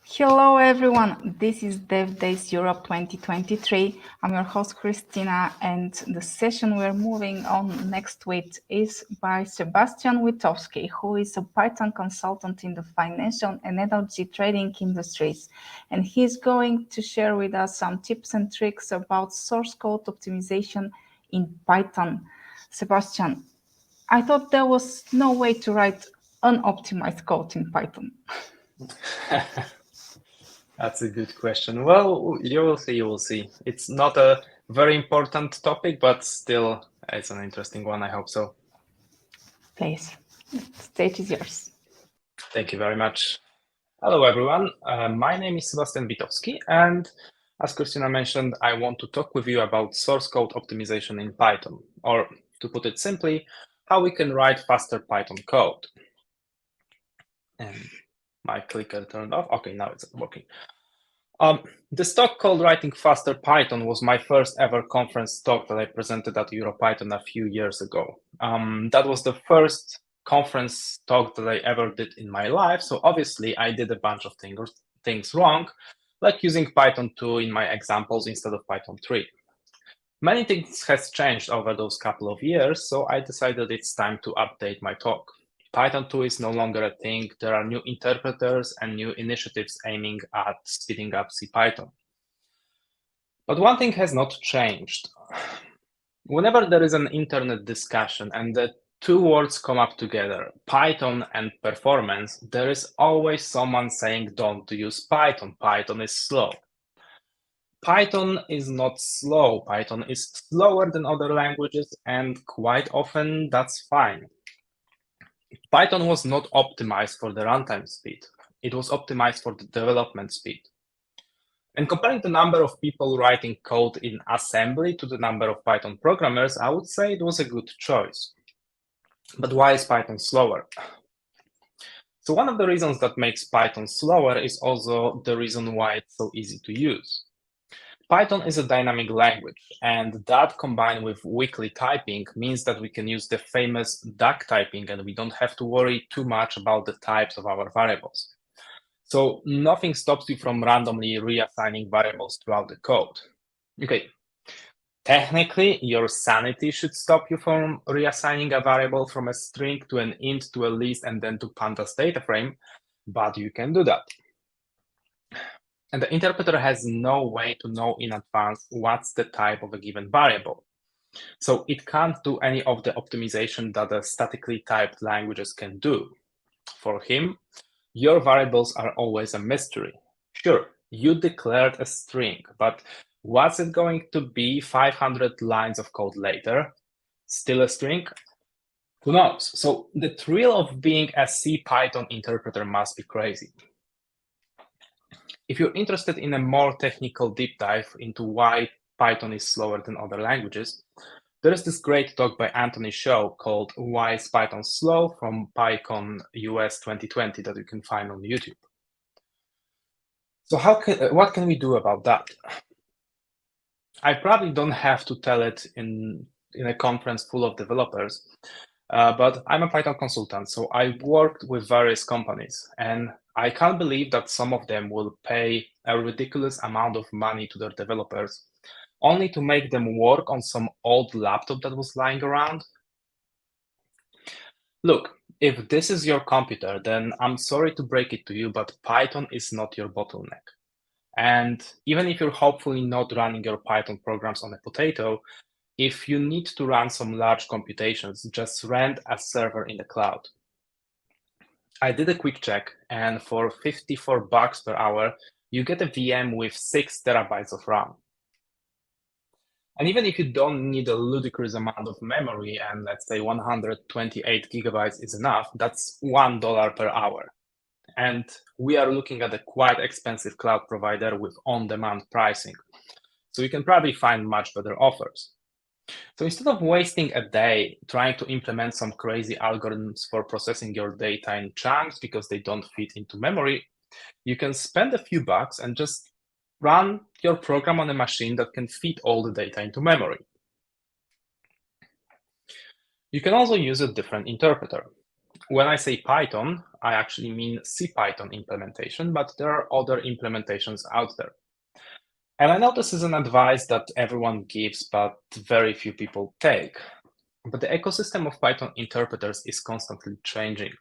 Hello everyone, this is Dev Days Europe 2023. I'm your host Christina, and the session we're moving on next with is by Sebastian Witowski, who is a Python consultant in the financial and energy trading industries. And he's going to share with us some tips and tricks about source code optimization in Python. Sebastian, I thought there was no way to write unoptimized code in Python. That's a good question. Well, you will see, you will see. It's not a very important topic, but still, it's an interesting one. I hope so. Please, the stage is yours. Thank you very much. Hello, everyone. My name is Sebastian Witowski, and as Christina mentioned, I want to talk with you about source code optimization in Python, or to put it simply, how we can write faster Python code. And my clicker turned off. Okay, now it's working. This talk called Writing Faster Python was my first ever conference talk that I presented at EuroPython a few years ago. That was the first conference talk that I ever did in my life, so obviously I did a bunch of things wrong, like using Python 2 in my examples instead of Python 3. Many things has changed over those couple of years, so I decided it's time to update my talk. Python 2 is no longer a thing. There are new interpreters and new initiatives aiming at speeding up CPython. But one thing has not changed. Whenever there is an internet discussion and the two words come up together, Python and performance, there is always someone saying don't use Python. Python is slow. Python is not slow. Python is slower than other languages, and quite often that's fine. Python was not optimized for the runtime speed. It was optimized for the development speed. And comparing the number of people writing code in assembly to the number of Python programmers, I would say it was a good choice. But why is Python slower? So one of the reasons that makes Python slower is also the reason why it's so easy to use. Python is a dynamic language, and that combined with weakly typing means that we can use the famous duck typing and we don't have to worry too much about the types of our variables. So nothing stops you from randomly reassigning variables throughout the code. Okay, technically your sanity should stop you from reassigning a variable from a string to an int to a list and then to pandas data frame, but you can do that. And the interpreter has no way to know in advance what's the type of a given variable. So it can't do any of the optimization that the statically typed languages can do. For him, your variables are always a mystery. Sure, you declared a string, but what's it going to be 500 lines of code later? Still a string? Who knows? So the thrill of being a CPython interpreter must be crazy. If you're interested in a more technical deep dive into why Python is slower than other languages, there is this great talk by Anthony Shaw called Why is Python Slow from PyCon US 2020 that you can find on YouTube. So what can we do about that? I probably don't have to tell it in a conference full of developers, but I'm a Python consultant, so I worked with various companies, and I can't believe that some of them will pay a ridiculous amount of money to their developers only to make them work on some old laptop that was lying around. Look, if this is your computer, then I'm sorry to break it to you, but Python is not your bottleneck. And even if you're hopefully not running your Python programs on a potato, if you need to run some large computations, just rent a server in the cloud. I did a quick check, and for $54 per hour, you get a VM with 6 terabytes of RAM. And even if you don't need a ludicrous amount of memory, and let's say 128 gigabytes is enough, that's $1 per hour. And we are looking at a quite expensive cloud provider with on-demand pricing. So you can probably find much better offers. So instead of wasting a day trying to implement some crazy algorithms for processing your data in chunks because they don't fit into memory, you can spend a few bucks and just run your program on a machine that can fit all the data into memory. You can also use a different interpreter. When I say Python, I actually mean CPython implementation, but there are other implementations out there. And I know this is an advice that everyone gives, but very few people take. But the ecosystem of Python interpreters is constantly changing.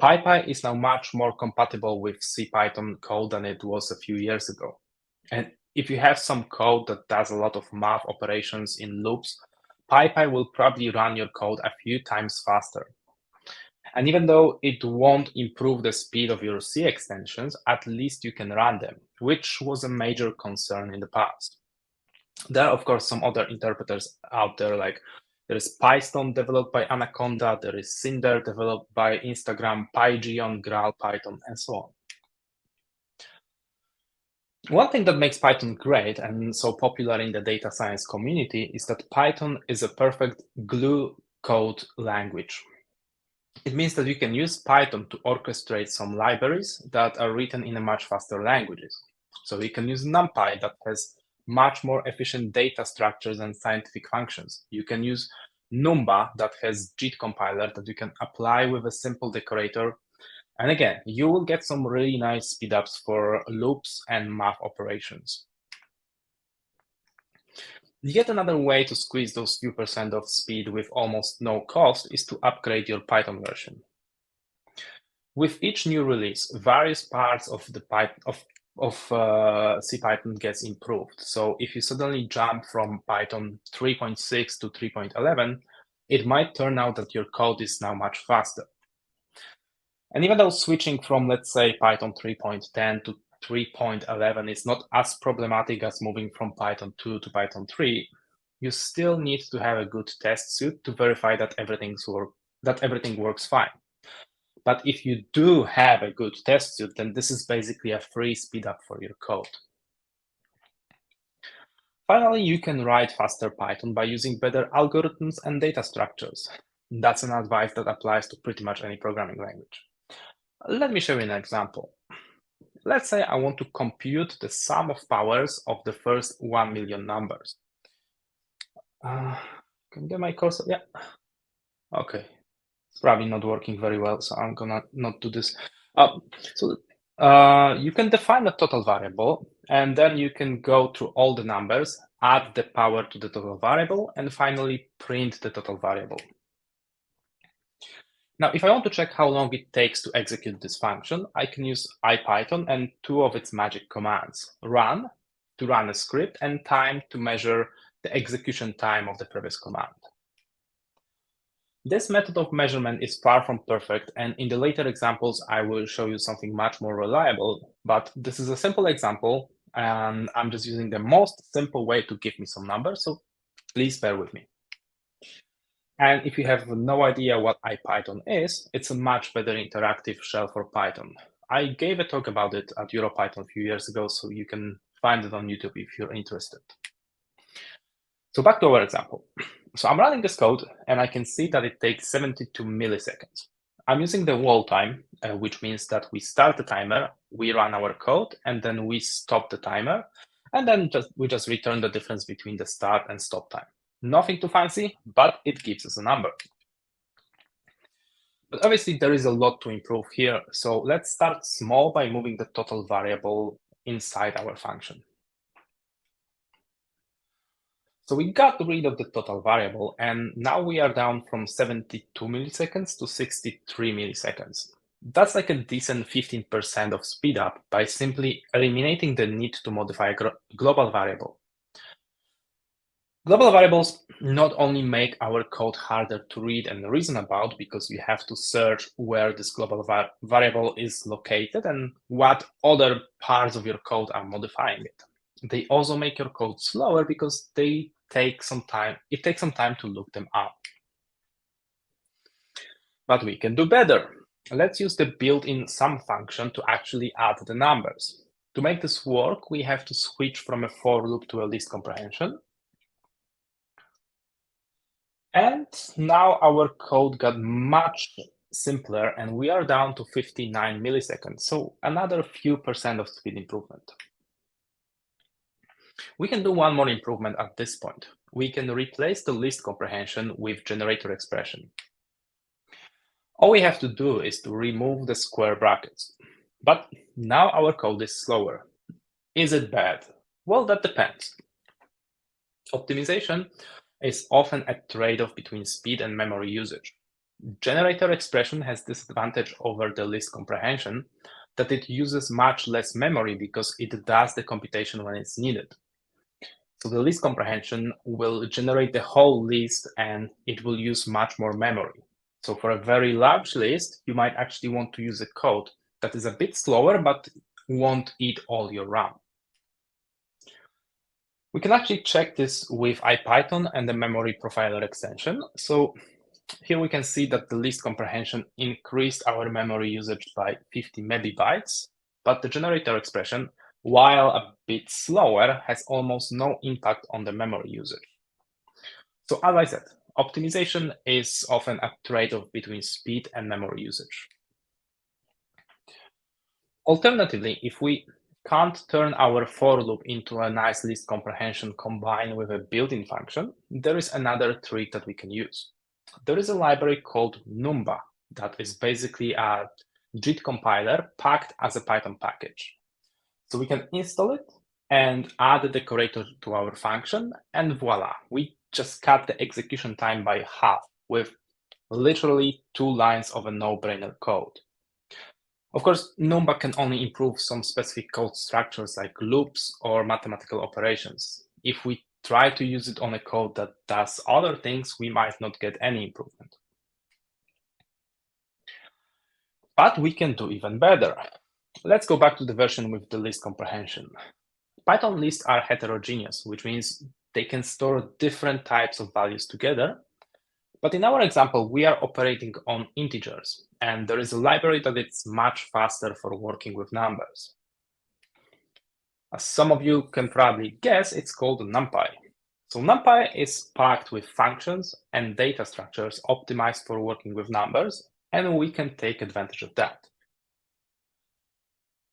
PyPy is now much more compatible with CPython code than it was a few years ago. And if you have some code that does a lot of math operations in loops, PyPy will probably run your code a few times faster. And even though it won't improve the speed of your C extensions, at least you can run them, which was a major concern in the past. There are, of course, some other interpreters out there, like there is Pystone developed by Anaconda, there is Cinder developed by Instagram, PyGeon, GraalPython, and so on. One thing that makes Python great and so popular in the data science community is that Python is a perfect glue code language. It means that you can use Python to orchestrate some libraries that are written in a much faster languages. So you can use NumPy that has much more efficient data structures and scientific functions. You can use Numba that has JIT compiler that you can apply with a simple decorator. And again, you will get some really nice speedups for loops and math operations. Yet another way to squeeze those few percent of speed with almost no cost is to upgrade your Python version. With each new release, various parts of the CPython gets improved. So if you suddenly jump from Python 3.6 to 3.11, it might turn out that your code is now much faster. And even though switching from, let's say, Python 3.10 to 3.11 is not as problematic as moving from Python 2 to Python 3, you still need to have a good test suite to verify that everything works fine. But if you do have a good test suite, then this is basically a free speedup for your code. Finally, you can write faster Python by using better algorithms and data structures. That's an advice that applies to pretty much any programming language. Let me show you an example. Let's say I want to compute the sum of powers of the first 1 million numbers. Can you get my cursor? Yeah. Okay. It's probably not working very well, so I'm gonna not do this. You can define a total variable, and then you can go through all the numbers, add the power to the total variable, and finally print the total variable. Now, if I want to check how long it takes to execute this function, I can use IPython and two of its magic commands, run to run a script and time to measure the execution time of the previous command. This method of measurement is far from perfect, and in the later examples, I will show you something much more reliable, but this is a simple example, and I'm just using the most simple way to give me some numbers, so please bear with me. And if you have no idea what IPython is, it's a much better interactive shell for Python. I gave a talk about it at EuroPython a few years ago, so you can find it on YouTube if you're interested. So back to our example. So I'm running this code, and I can see that it takes 72 milliseconds. I'm using the wall time, which means that we start the timer, we run our code, and then we stop the timer, and then we just return the difference between the start and stop time. Nothing too fancy, but it gives us a number. But obviously, there is a lot to improve here. So let's start small by moving the total variable inside our function. So we got rid of the total variable, and now we are down from 72 milliseconds to 63 milliseconds. That's like a decent 15% of speed up by simply eliminating the need to modify a global variable. Global variables not only make our code harder to read and reason about because you have to search where this global variable is located and what other parts of your code are modifying it. They also make your code slower because it takes some time to look them up. But we can do better. Let's use the built-in sum function to actually add the numbers. To make this work, we have to switch from a for loop to a list comprehension. And now our code got much simpler, and we are down to 59 milliseconds, so another few percent of speed improvement. We can do one more improvement at this point. We can replace the list comprehension with generator expression. All we have to do is to remove the square brackets. But now our code is slower. Is it bad? Well, that depends. Optimization is often a trade-off between speed and memory usage. Generator expression has this advantage over the list comprehension that it uses much less memory because it does the computation when it's needed. So the list comprehension will generate the whole list and it will use much more memory. So for a very large list, you might actually want to use a code that is a bit slower, but won't eat all your RAM. We can actually check this with IPython and the memory profiler extension. So here we can see that the list comprehension increased our memory usage by 50 megabytes, but the generator expression, while a bit slower, has almost no impact on the memory usage. So as I said, optimization is often a trade-off between speed and memory usage. Alternatively, if we can't turn our for loop into a nice list comprehension combined with a built-in function, there is another trick that we can use. There is a library called Numba that is basically a JIT compiler packed as a Python package. So we can install it and add the decorator to our function, and voila, we just cut the execution time by half with literally 2 lines of a no-brainer code. Of course, Numba can only improve some specific code structures like loops or mathematical operations. If we try to use it on a code that does other things, we might not get any improvement. But we can do even better. Let's go back to the version with the list comprehension. Python lists are heterogeneous, which means they can store different types of values together. But in our example, we are operating on integers, and there is a library that is much faster for working with numbers. As some of you can probably guess, it's called NumPy. So NumPy is packed with functions and data structures optimized for working with numbers, and we can take advantage of that.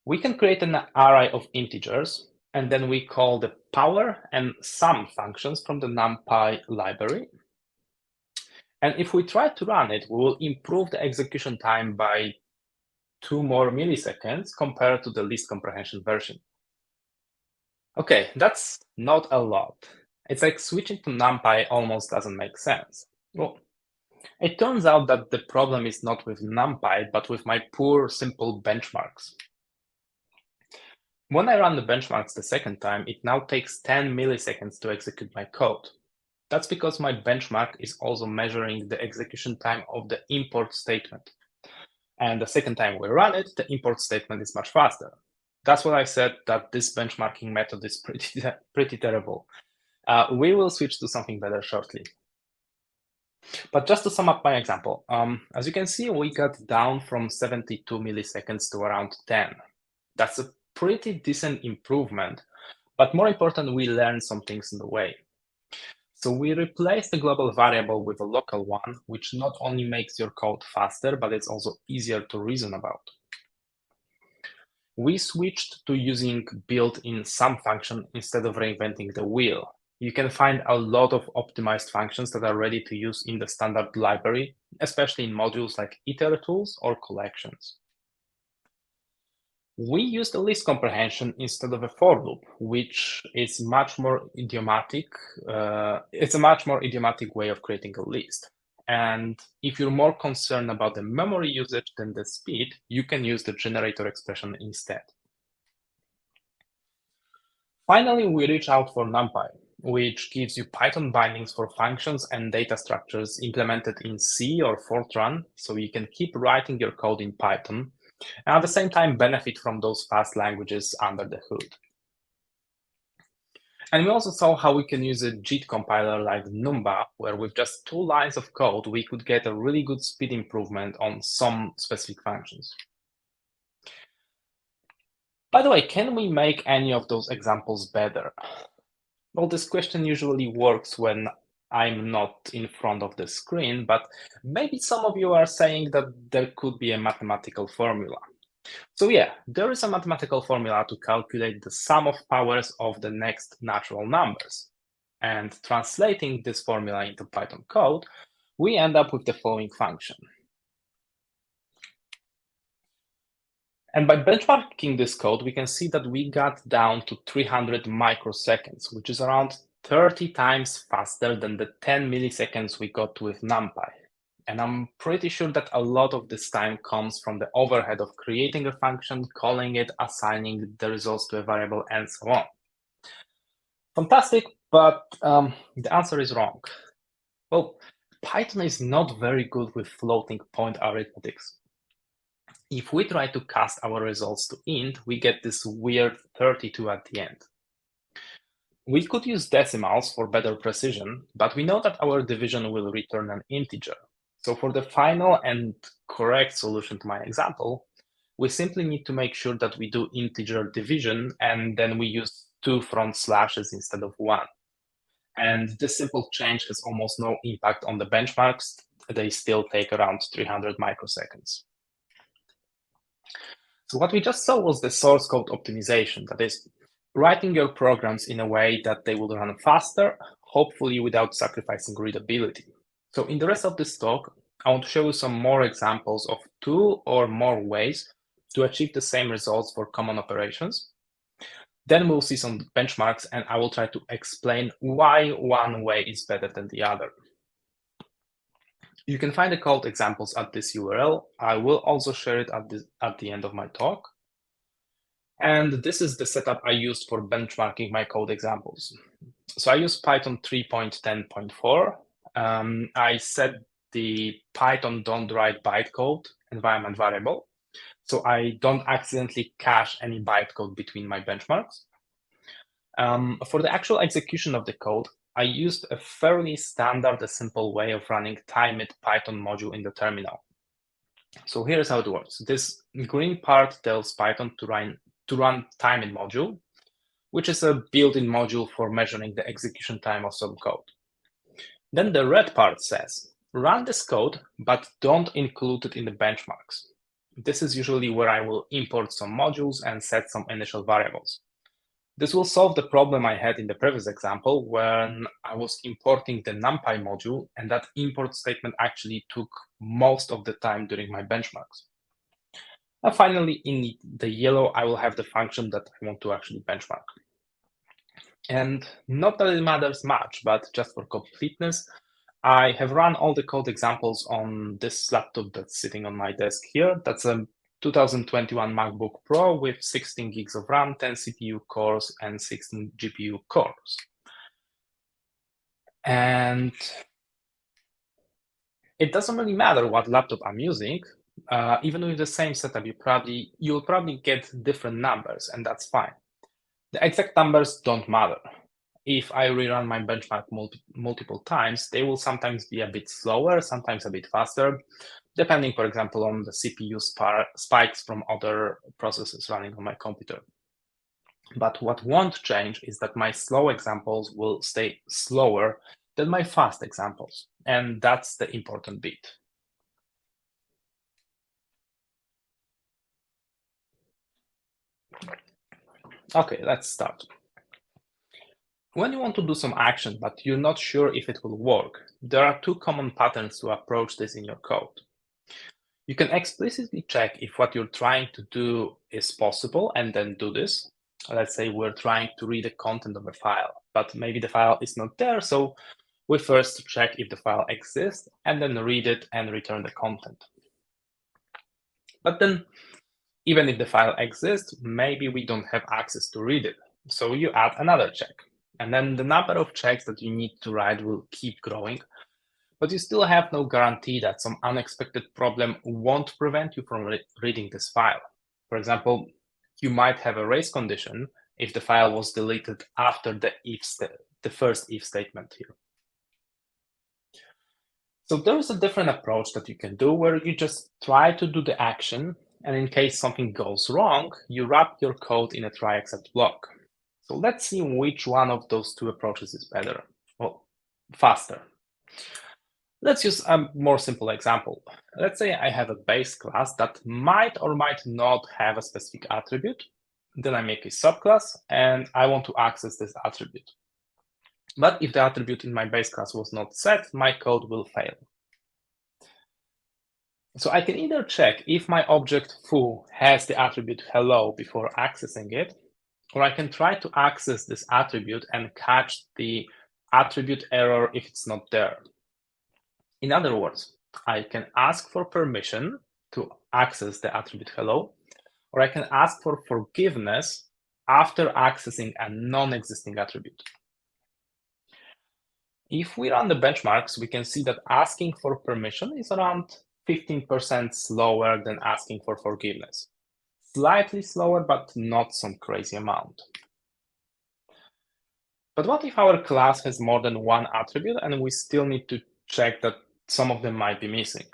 We can create an array of integers, and then we call the power and sum functions from the NumPy library. And if we try to run it, we will improve the execution time by 2 more milliseconds compared to the list comprehension version. Okay, that's not a lot. It's like switching to NumPy almost doesn't make sense. Well, it turns out that the problem is not with NumPy, but with my poor simple benchmarks. When I run the benchmarks the second time, it now takes 10 milliseconds to execute my code. That's because my benchmark is also measuring the execution time of the import statement. And the second time we run it, the import statement is much faster. That's why I said that this benchmarking method is pretty terrible. We will switch to something better shortly. But just to sum up my example, as you can see, we got down from 72 milliseconds to around 10. That's a pretty decent improvement, but more important, we learned some things in the way. So we replaced the global variable with a local one, which not only makes your code faster, but it's also easier to reason about. We switched to using built-in sum function instead of reinventing the wheel. You can find a lot of optimized functions that are ready to use in the standard library, especially in modules like iter-tools or collections. We used a list comprehension instead of a for loop, which is much more idiomatic. It's a much more idiomatic way of creating a list. And if you're more concerned about the memory usage than the speed, you can use the generator expression instead. Finally, we reach out for NumPy, which gives you Python bindings for functions and data structures implemented in C or Fortran, so you can keep writing your code in Python, and at the same time benefit from those fast languages under the hood. And we also saw how we can use a JIT compiler like Numba, where with just 2 lines of code, we could get a really good speed improvement on some specific functions. By the way, can we make any of those examples better? Well, this question usually works when I'm not in front of the screen, but maybe some of you are saying that there could be a mathematical formula. So yeah, there is a mathematical formula to calculate the sum of powers of the next natural numbers. And translating this formula into Python code, we end up with the following function. And by benchmarking this code, we can see that we got down to 300 microseconds, which is around 30 times faster than the 10 milliseconds we got with NumPy. And I'm pretty sure that a lot of this time comes from the overhead of creating a function, calling it, assigning the results to a variable, and so on. Fantastic, but the answer is wrong. Well, Python is not very good with floating point arithmetics. If we try to cast our results to int, we get this weird 32 at the end. We could use decimals for better precision, but we know that our division will return an integer. So for the final and correct solution to my example, we simply need to make sure that we do integer division, and then we use 2 front slashes instead of 1. And this simple change has almost no impact on the benchmarks. They still take around 300 microseconds. So what we just saw was the source code optimization, that is, writing your programs in a way that they will run faster, hopefully without sacrificing readability. So in the rest of this talk, I want to show you some more examples of 2 or more ways to achieve the same results for common operations. Then we'll see some benchmarks, and I will try to explain why one way is better than the other. You can find the code examples at this URL. I will also share it at the end of my talk. And this is the setup I used for benchmarking my code examples. So I use Python 3.10.4. I set the Python don't write bytecode environment variable, so I don't accidentally cache any bytecode between my benchmarks. For the actual execution of the code, I used a fairly standard, a simple way of running timeit Python module in the terminal. So here's how it works. This green part tells Python to run timeit module, which is a built-in module for measuring the execution time of some code. Then the red part says, run this code, but don't include it in the benchmarks. This is usually where I will import some modules and set some initial variables. This will solve the problem I had in the previous example when I was importing the NumPy module, and that import statement actually took most of the time during my benchmarks. And finally, in the yellow, I will have the function that I want to actually benchmark. And not that it matters much, but just for completeness, I have run all the code examples on this laptop that's sitting on my desk here. That's a 2021 MacBook Pro with 16 gigs of RAM, 10 CPU cores, and 16 GPU cores. And it doesn't really matter what laptop I'm using. Even with the same setup, you'll probably get different numbers, and that's fine. The exact numbers don't matter. If I rerun my benchmark multiple times, they will sometimes be a bit slower, sometimes a bit faster, depending, for example, on the CPU spikes from other processes running on my computer. But what won't change is that my slow examples will stay slower than my fast examples, and that's the important bit. Okay, let's start. When you want to do some action, but you're not sure if it will work, there are 2 common patterns to approach this in your code. You can explicitly check if what you're trying to do is possible and then do this. Let's say we're trying to read the content of a file, but maybe the file is not there, so we first check if the file exists and then read it and return the content. But then, even if the file exists, maybe we don't have access to read it, so you add another check. And then the number of checks that you need to write will keep growing, but you still have no guarantee that some unexpected problem won't prevent you from reading this file. For example, you might have a race condition if the file was deleted after the first if statement here. So there is a different approach that you can do where you just try to do the action, and in case something goes wrong, you wrap your code in a try except block. So let's see which one of those 2 approaches is better, well, faster. Let's use a more simple example. Let's say I have a base class that might or might not have a specific attribute. Then I make a subclass, and I want to access this attribute. But if the attribute in my base class was not set, my code will fail. So I can either check if my object foo has the attribute hello before accessing it, or I can try to access this attribute and catch the attribute error if it's not there. In other words, I can ask for permission to access the attribute hello, or I can ask for forgiveness after accessing a non-existing attribute. If we run the benchmarks, we can see that asking for permission is around 15% slower than asking for forgiveness. Slightly slower, but not some crazy amount. But what if our class has more than one attribute and we still need to check that some of them might be missing?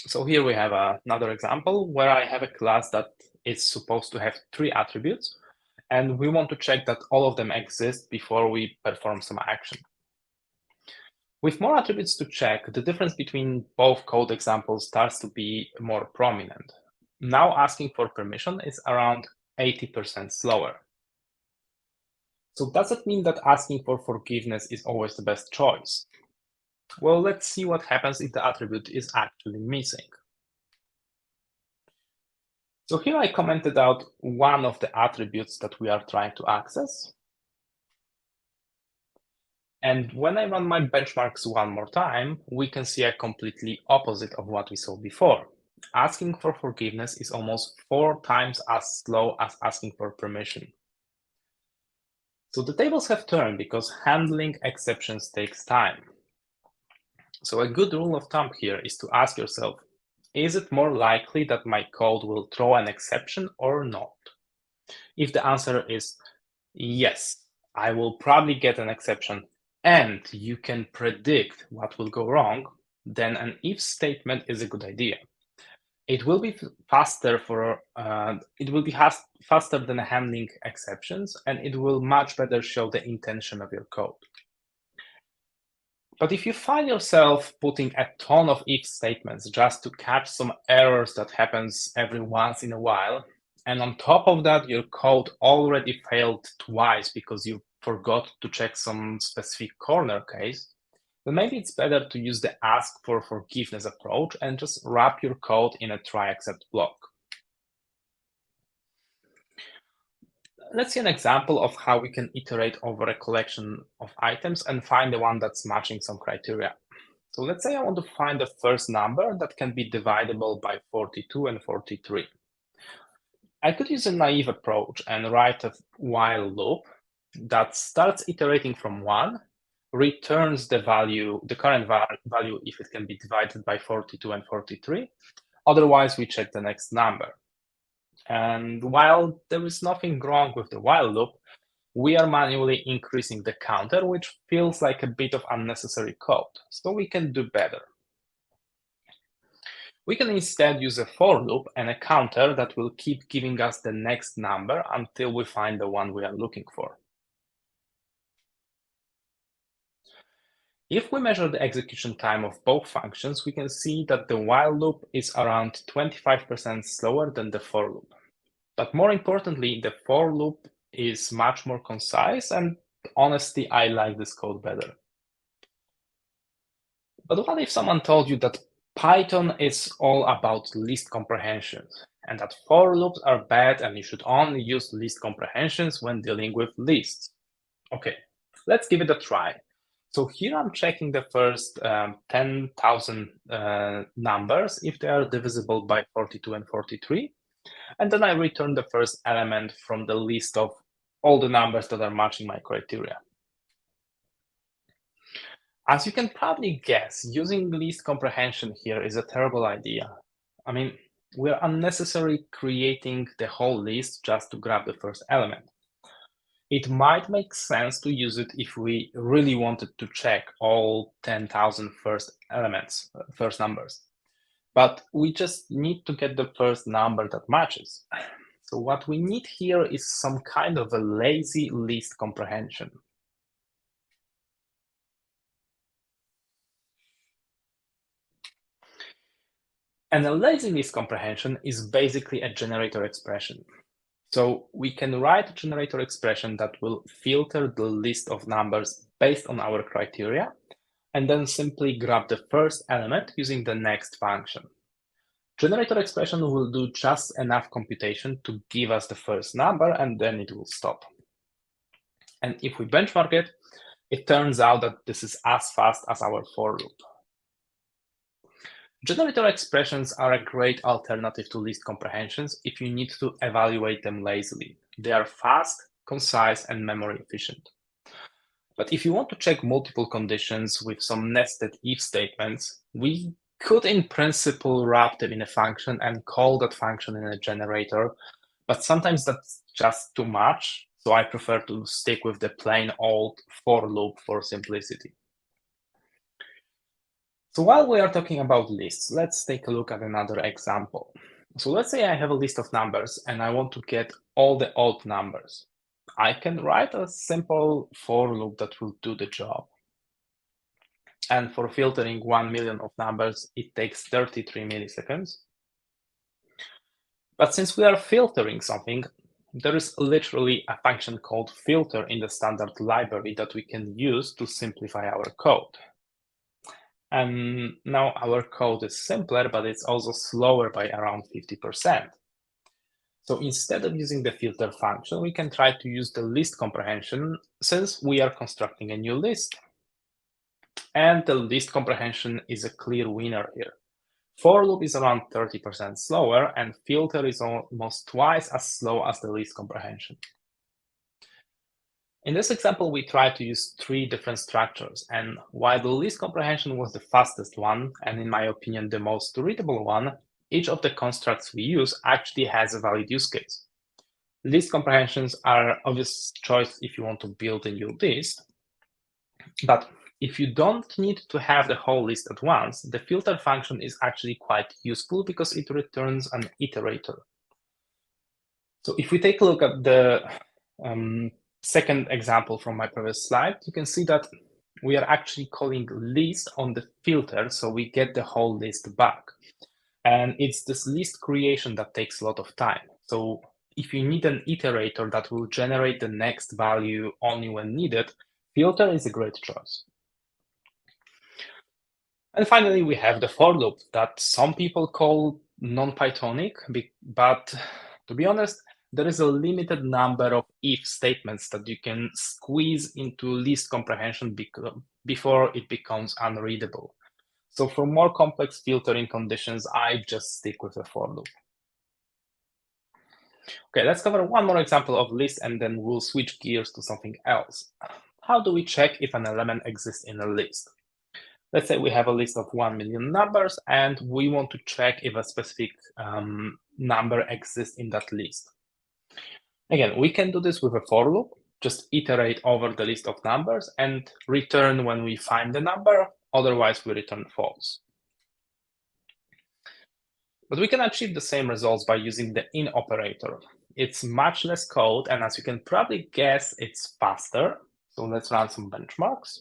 So here we have another example where I have a class that is supposed to have 3 attributes, and we want to check that all of them exist before we perform some action. With more attributes to check, the difference between both code examples starts to be more prominent. Now asking for permission is around 80% slower. So does it mean that asking for forgiveness is always the best choice? Well, let's see what happens if the attribute is actually missing. So here I commented out one of the attributes that we are trying to access. And when I run my benchmarks one more time, we can see a completely opposite of what we saw before. Asking for forgiveness is almost 4 times as slow as asking for permission. So the tables have turned because handling exceptions takes time. So a good rule of thumb here is to ask yourself, is it more likely that my code will throw an exception or not? If the answer is yes, I will probably get an exception, and you can predict what will go wrong, then an if statement is a good idea. It will be faster faster than handling exceptions, and it will much better show the intention of your code. But if you find yourself putting a ton of if statements just to catch some errors that happens every once in a while, and on top of that, your code already failed twice because you forgot to check some specific corner case, then maybe it's better to use the ask for forgiveness approach and just wrap your code in a try except block. Let's see an example of how we can iterate over a collection of items and find the one that's matching some criteria. So let's say I want to find the first number that can be dividable by 42 and 43. I could use a naive approach and write a while loop that starts iterating from 1, returns the current value if it can be divided by 42 and 43. Otherwise, we check the next number. And while there is nothing wrong with the while loop, we are manually increasing the counter, which feels like a bit of unnecessary code. So we can do better. We can instead use a for loop and a counter that will keep giving us the next number until we find the one we are looking for. If we measure the execution time of both functions, we can see that the while loop is around 25% slower than the for loop. But more importantly, the for loop is much more concise, and honestly, I like this code better. But what if someone told you that Python is all about list comprehensions, and that for loops are bad and you should only use list comprehensions when dealing with lists? Okay, let's give it a try. So here I'm checking the first 10,000 numbers if they are divisible by 42 and 43. And then I return the first element from the list of all the numbers that are matching my criteria. As you can probably guess, using list comprehension here is a terrible idea. I mean, we're unnecessarily creating the whole list just to grab the first element. It might make sense to use it if we really wanted to check all 10,000 first numbers. But we just need to get the first number that matches. So what we need here is some kind of a lazy list comprehension. And a lazy list comprehension is basically a generator expression. So we can write a generator expression that will filter the list of numbers based on our criteria, and then simply grab the first element using the next function. Generator expression will do just enough computation to give us the first number, and then it will stop. And if we benchmark it, it turns out that this is as fast as our for loop. Generator expressions are a great alternative to list comprehensions if you need to evaluate them lazily. They are fast, concise, and memory efficient. But if you want to check multiple conditions with some nested if statements, we could in principle wrap them in a function and call that function in a generator, but sometimes that's just too much, so I prefer to stick with the plain old for loop for simplicity. So while we are talking about lists, let's take a look at another example. So let's say I have a list of numbers and I want to get all the odd numbers. I can write a simple for loop that will do the job. And for filtering 1 million of numbers, it takes 33 milliseconds. But since we are filtering something, there is literally a function called filter in the standard library that we can use to simplify our code. And now our code is simpler, but it's also slower by around 50%. So instead of using the filter function, we can try to use the list comprehension since we are constructing a new list. And the list comprehension is a clear winner here. For loop is around 30% slower, and filter is almost twice as slow as the list comprehension. In this example, we tried to use 3 different structures, and while the list comprehension was the fastest one, and in my opinion the most readable one, each of the constructs we use actually has a valid use case. List comprehensions are an obvious choice if you want to build a new list, but if you don't need to have the whole list at once, the filter function is actually quite useful because it returns an iterator. So if we take a look at the second example from my previous slide, you can see that we are actually calling list on the filter, so we get the whole list back. And it's this list creation that takes a lot of time. So if you need an iterator that will generate the next value only when needed, filter is a great choice. And finally, we have the for loop that some people call non-Pythonic, but to be honest, there is a limited number of if statements that you can squeeze into list comprehension before it becomes unreadable. So for more complex filtering conditions, I just stick with a for loop. Okay, let's cover one more example of list and then we'll switch gears to something else. How do we check if an element exists in a list? Let's say we have a list of 1 million numbers and we want to check if a specific number exists in that list. Again, we can do this with a for loop, just iterate over the list of numbers and return when we find the number, otherwise we return false. But we can achieve the same results by using the in operator. It's much less code, and as you can probably guess, it's faster. So let's run some benchmarks.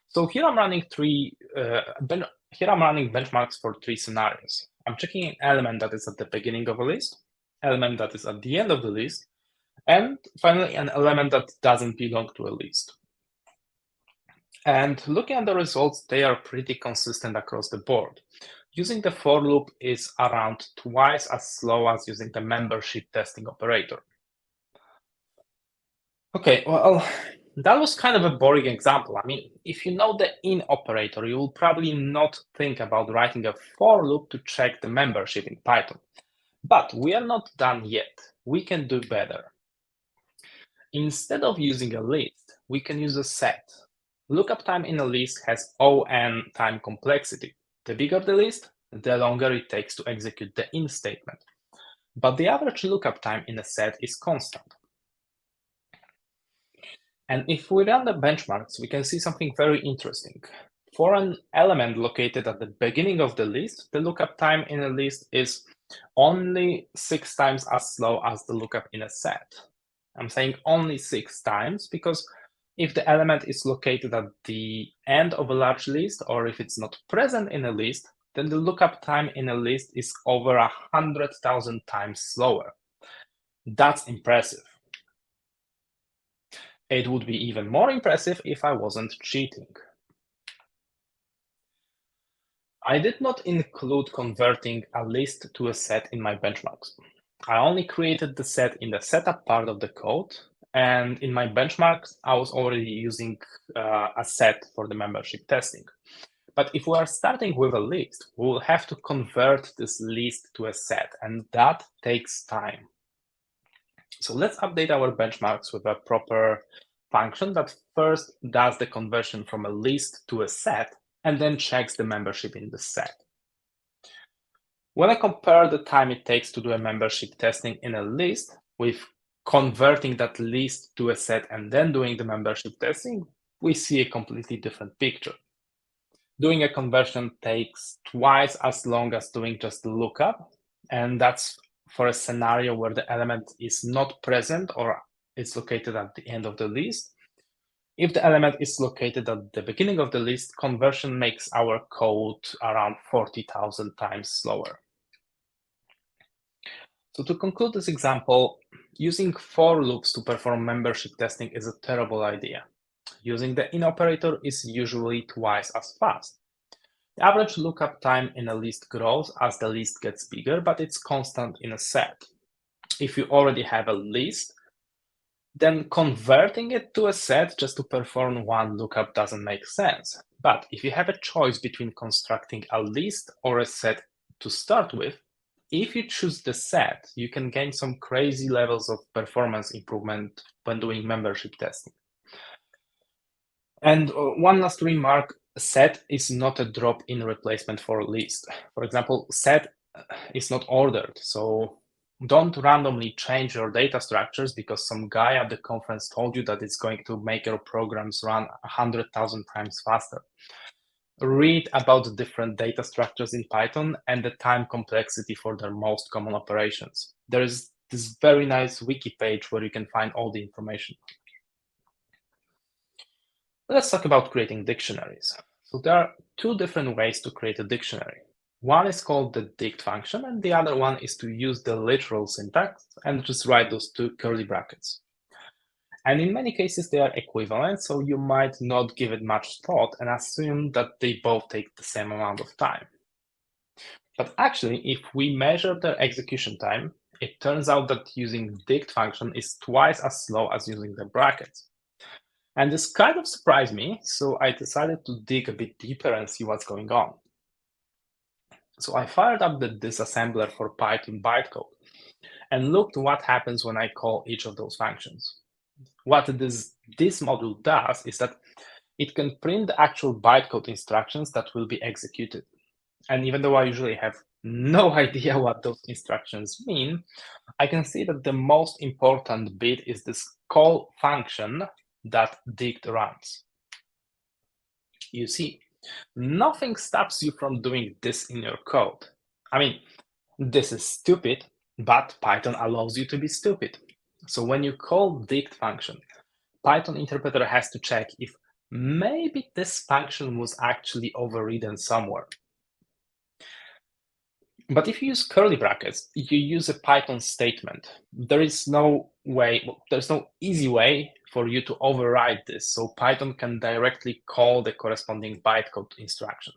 So here I'm running benchmarks for 3 scenarios. I'm checking an element that is at the beginning of a list, element that is at the end of the list, and finally an element that doesn't belong to a list. And looking at the results, they are pretty consistent across the board. Using the for loop is around twice as slow as using the membership testing operator. Okay, well, that was kind of a boring example. I mean, if you know the in operator, you will probably not think about writing a for loop to check the membership in Python. But we are not done yet. We can do better. Instead of using a list, we can use a set. Lookup time in a list has O(n) time complexity. The bigger the list, the longer it takes to execute the in statement. But the average lookup time in a set is constant. And if we run the benchmarks, we can see something very interesting. For an element located at the beginning of the list, the lookup time in a list is only 6 times as slow as the lookup in a set. I'm saying only 6 times because if the element is located at the end of a large list, or if it's not present in a list, then the lookup time in a list is over 100,000 times slower. That's impressive. It would be even more impressive if I wasn't cheating. I did not include converting a list to a set in my benchmarks. I only created the set in the setup part of the code, and in my benchmarks, I was already using a set for the membership testing. But if we are starting with a list, we will have to convert this list to a set, and that takes time. So let's update our benchmarks with a proper function that first does the conversion from a list to a set, and then checks the membership in the set. When I compare the time it takes to do a membership testing in a list with converting that list to a set and then doing the membership testing, we see a completely different picture. Doing a conversion takes twice as long as doing just the lookup, and that's for a scenario where the element is not present or it's located at the end of the list. If the element is located at the beginning of the list, conversion makes our code around 40,000 times slower. So to conclude this example, using for loops to perform membership testing is a terrible idea. Using the in operator is usually twice as fast. The average lookup time in a list grows as the list gets bigger, but it's constant in a set. If you already have a list, then converting it to a set just to perform one lookup doesn't make sense. But if you have a choice between constructing a list or a set to start with, if you choose the set, you can gain some crazy levels of performance improvement when doing membership testing. And one last remark, set is not a drop-in replacement for a list. For example, set is not ordered, so don't randomly change your data structures because some guy at the conference told you that it's going to make your programs run 100,000 times faster. Read about different data structures in Python and the time complexity for their most common operations. There is this very nice wiki page where you can find all the information. Let's talk about creating dictionaries. So there are two different ways to create a dictionary. One is called the dict function, and the other one is to use the literal syntax and just write those two curly brackets. And in many cases, they are equivalent, so you might not give it much thought and assume that they both take the same amount of time. But actually, if we measure the execution time, it turns out that using dict function is twice as slow as using the brackets. And this kind of surprised me, so I decided to dig a bit deeper and see what's going on. So I fired up the disassembler for Python bytecode and looked what happens when I call each of those functions. What this module does is that it can print the actual bytecode instructions that will be executed. And even though I usually have no idea what those instructions mean, I can see that the most important bit is this call function that dict runs. You see, nothing stops you from doing this in your code. I mean, this is stupid, but Python allows you to be stupid. So when you call dict function, Python interpreter has to check if maybe this function was actually overridden somewhere. But if you use curly brackets, you use a Python statement. There's no easy way for you to override this, so Python can directly call the corresponding bytecode instruction.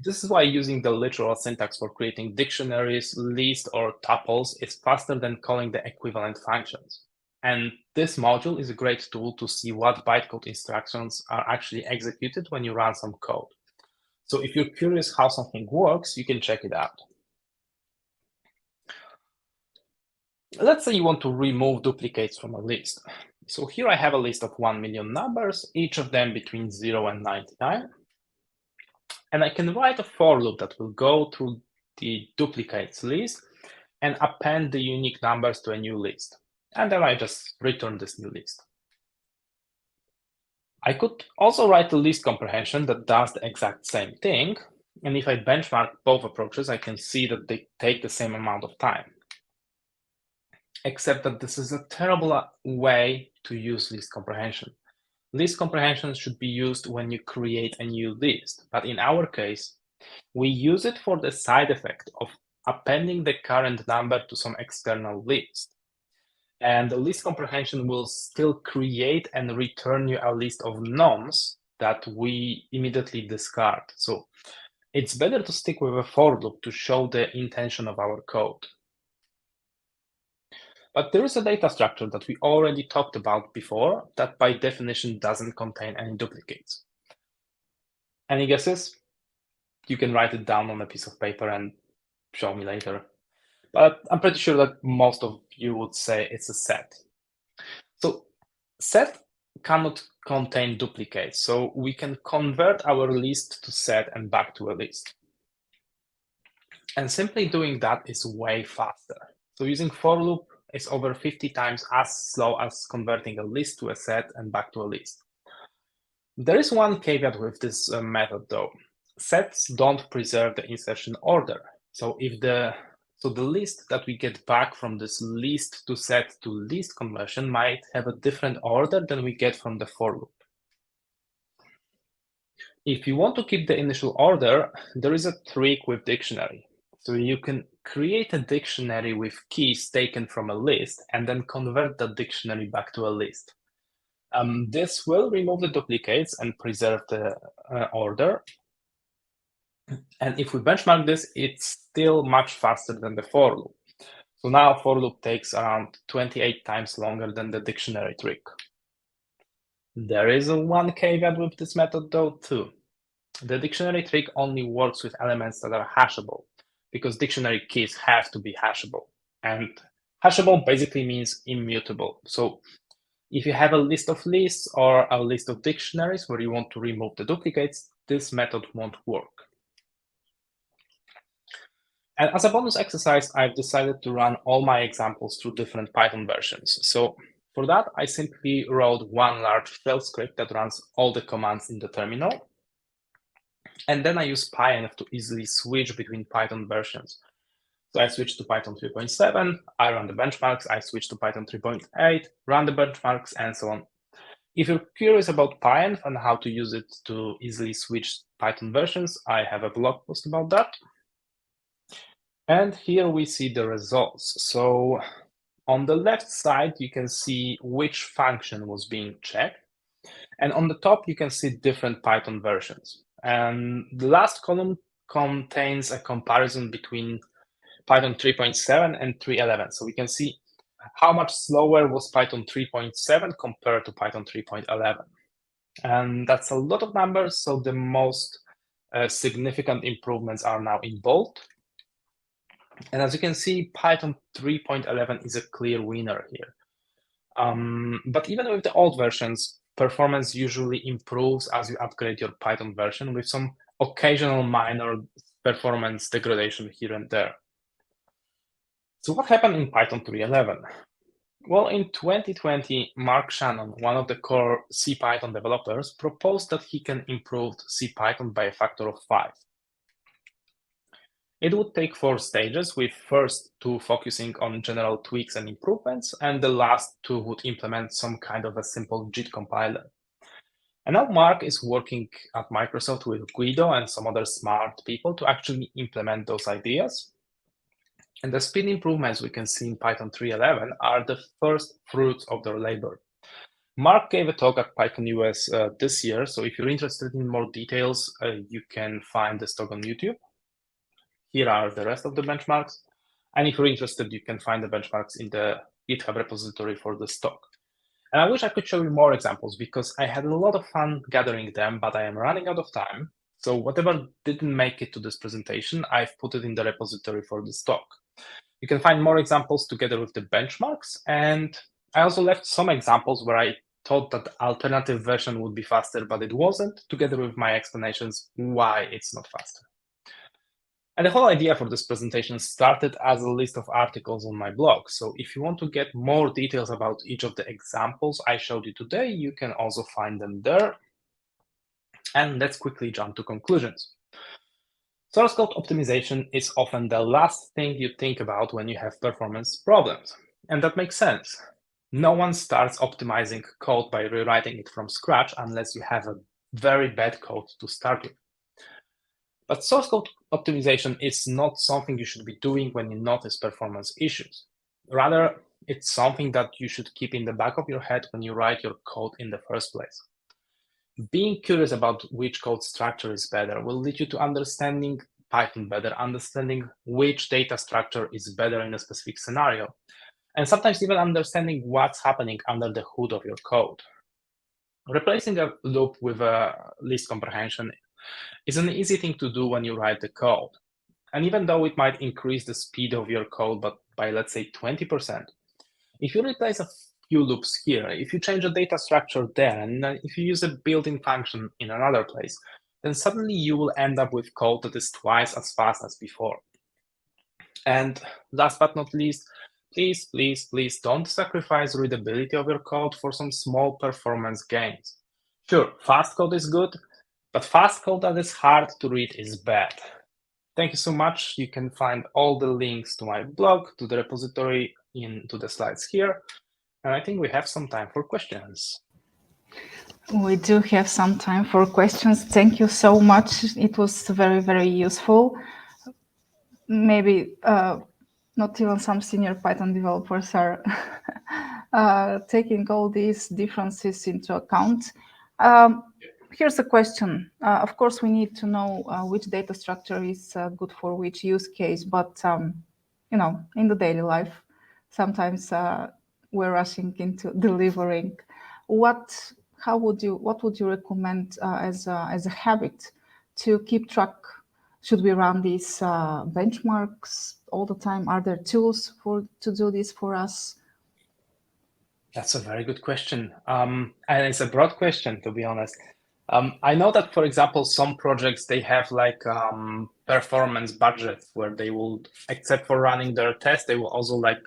This is why using the literal syntax for creating dictionaries, lists, or tuples is faster than calling the equivalent functions. And this module is a great tool to see what bytecode instructions are actually executed when you run some code. So if you're curious how something works, you can check it out. Let's say you want to remove duplicates from a list. So here I have a list of 1 million numbers, each of them between 0 and 99. And I can write a for loop that will go through the duplicates list and append the unique numbers to a new list. And then I just return this new list. I could also write a list comprehension that does the exact same thing. And if I benchmark both approaches, I can see that they take the same amount of time. Except that this is a terrible way to use list comprehension. List comprehension should be used when you create a new list. But in our case, we use it for the side effect of appending the current number to some external list. And the list comprehension will still create and return you a list of nonce that we immediately discard. So it's better to stick with a for loop to show the intention of our code. But there is a data structure that we already talked about before that by definition doesn't contain any duplicates. Any guesses? You can write it down on a piece of paper and show me later. But I'm pretty sure that most of you would say it's a set. So set cannot contain duplicates, so we can convert our list to set and back to a list. And simply doing that is way faster. So using for loop is over 50 times as slow as converting a list to a set and back to a list. There is one caveat with this method though. Sets don't preserve the insertion order. So the list that we get back from this list to set to list conversion might have a different order than we get from the for loop. If you want to keep the initial order, there is a trick with dictionary. So you can create a dictionary with keys taken from a list and then convert the dictionary back to a list. This will remove the duplicates and preserve the order. And if we benchmark this, it's still much faster than the for loop. So now for loop takes around 28 times longer than the dictionary trick. There is one caveat with this method though too. The dictionary trick only works with elements that are hashable, because dictionary keys have to be hashable. And hashable basically means immutable. So if you have a list of lists or a list of dictionaries where you want to remove the duplicates, this method won't work. And as a bonus exercise, I've decided to run all my examples through different Python versions. So for that, I simply wrote one large shell script that runs all the commands in the terminal. And then I use pyenv to easily switch between Python versions. So I switch to Python 3.7, I run the benchmarks, I switch to Python 3.8, run the benchmarks, and so on. If you're curious about pyenv and how to use it to easily switch Python versions, I have a blog post about that. And here we see the results. So on the left side, you can see which function was being checked. And on the top, you can see different Python versions. And the last column contains a comparison between Python 3.7 and 3.11. So we can see how much slower was Python 3.7 compared to Python 3.11. And that's a lot of numbers. So the most significant improvements are now in bold. And as you can see, Python 3.11 is a clear winner here. But even with the old versions, performance usually improves as you upgrade your Python version with some occasional minor performance degradation here and there. So what happened in Python 3.11? Well, in 2020, Mark Shannon, one of the core CPython developers, proposed that he can improve CPython by a factor of 5. It would take 4 stages, with first 2 focusing on general tweaks and improvements, and the last 2 would implement some kind of a simple JIT compiler. And now Mark is working at Microsoft with Guido and some other smart people to actually implement those ideas. And the speed improvements we can see in Python 3.11 are the first fruits of their labor. Mark gave a talk at Python US this year, so if you're interested in more details, you can find this talk on YouTube. Here are the rest of the benchmarks. And if you're interested, you can find the benchmarks in the GitHub repository for this talk. And I wish I could show you more examples because I had a lot of fun gathering them, but I am running out of time. So whatever didn't make it to this presentation, I've put it in the repository for this talk. You can find more examples together with the benchmarks. And I also left some examples where I thought that the alternative version would be faster, but it wasn't, together with my explanations why it's not faster. And the whole idea for this presentation started as a list of articles on my blog. So if you want to get more details about each of the examples I showed you today, you can also find them there. And let's quickly jump to conclusions. Source code optimization is often the last thing you think about when you have performance problems. And that makes sense. No one starts optimizing code by rewriting it from scratch unless you have a very bad code to start with. But source code optimization is not something you should be doing when you notice performance issues. Rather, it's something that you should keep in the back of your head when you write your code in the first place. being curious about which code structure is better will lead you to understanding Python better, understanding which data structure is better in a specific scenario, and sometimes even understanding what's happening under the hood of your code. Replacing a loop with a list comprehension is an easy thing to do when you write the code. And even though it might increase the speed of your code but by, let's say, 20%, if you replace a few loops here, if you change a data structure there, and if you use a built-in function in another place, then suddenly you will end up with code that is twice as fast as before. And last but not least, please don't sacrifice readability of your code for some small performance gains. Sure, fast code is good, but fast code that is hard to read is bad. Thank you so much. You can find all the links to my blog, to the repository, into the slides here. And I think we have some time for questions. We do have some time for questions. Thank you so much. It was very, very useful. Maybe not even some senior Python developers are taking all these differences into account. Here's a question. Of course, we need to know which data structure is good for which use case, but in the daily life, sometimes we're rushing into delivering. What would you recommend as a habit to keep track? Should we run these benchmarks all the time? Are there tools to do this for us? That's a very good question. And it's a broad question, to be honest. I know that, for example, some projects, they have like performance budgets where they will, except for running their test, they will also like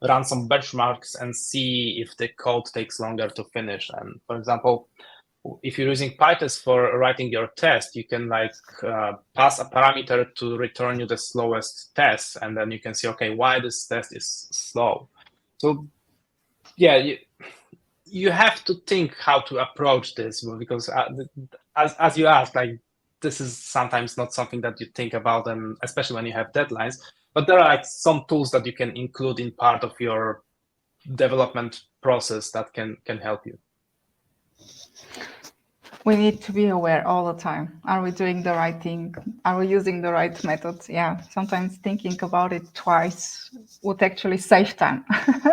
run some benchmarks and see if the code takes longer to finish. And for example, if you're using PyTest for writing your test, you can like pass a parameter to return you the slowest test, and then you can see, okay, why this test is slow. So yeah, you have to think how to approach this, because as you asked, like this is sometimes not something that you think about, and especially when you have deadlines. But there are like some tools that you can include in part of your development process that can help you. We need to be aware all the time. Are we doing the right thing? Are we using the right methods? Yeah, sometimes thinking about it twice would actually save time,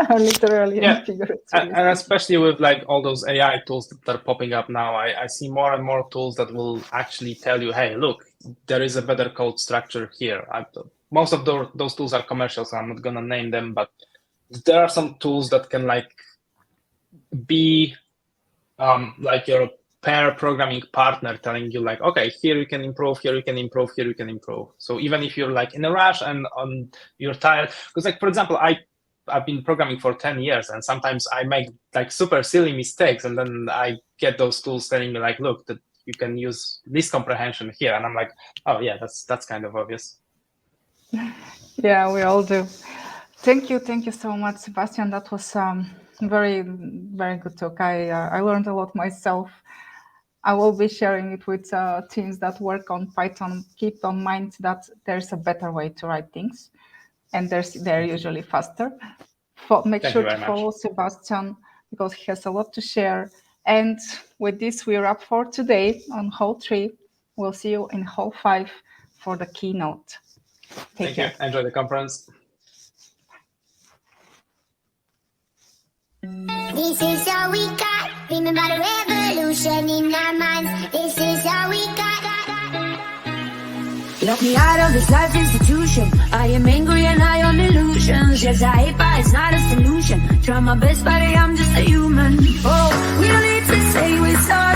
literally and figuratively. And especially with like all those AI tools that are popping up now, I see more and more tools that will actually tell you, hey, look, there is a better code structure here. Most of those tools are commercial, so I'm not gonna name them, but there are some tools that can like be like your pair programming partner telling you like, okay, here you can improve, here you can improve, here you can improve. So even if you're like in a rush and you're tired, because like, for example, I've been programming for 10 years and sometimes I make like super silly mistakes, and then I get those tools telling me like, look, that you can use list comprehension here. And I'm like, oh yeah, that's kind of obvious. Yeah, we all do. Thank you so much, Sebastian. That was very, very good talk. I learned a lot myself. I will be sharing it with teams that work on Python. Keep in mind that there's a better way to write things, and they're usually faster. Make sure to follow Sebastian because he has a lot to share. And with this, we wrap for today on Hall 3. We'll see you in Hall 5 for the keynote. Take care. You. Enjoy the conference. This is all we got. Remember the revolution in our minds. This is all we got. Lock me out of this life institution. I am angry and high on illusions. Yes, I hate, but it's not a solution. Try my best, but I'm just a human. Oh, we don't need to say we're sorry.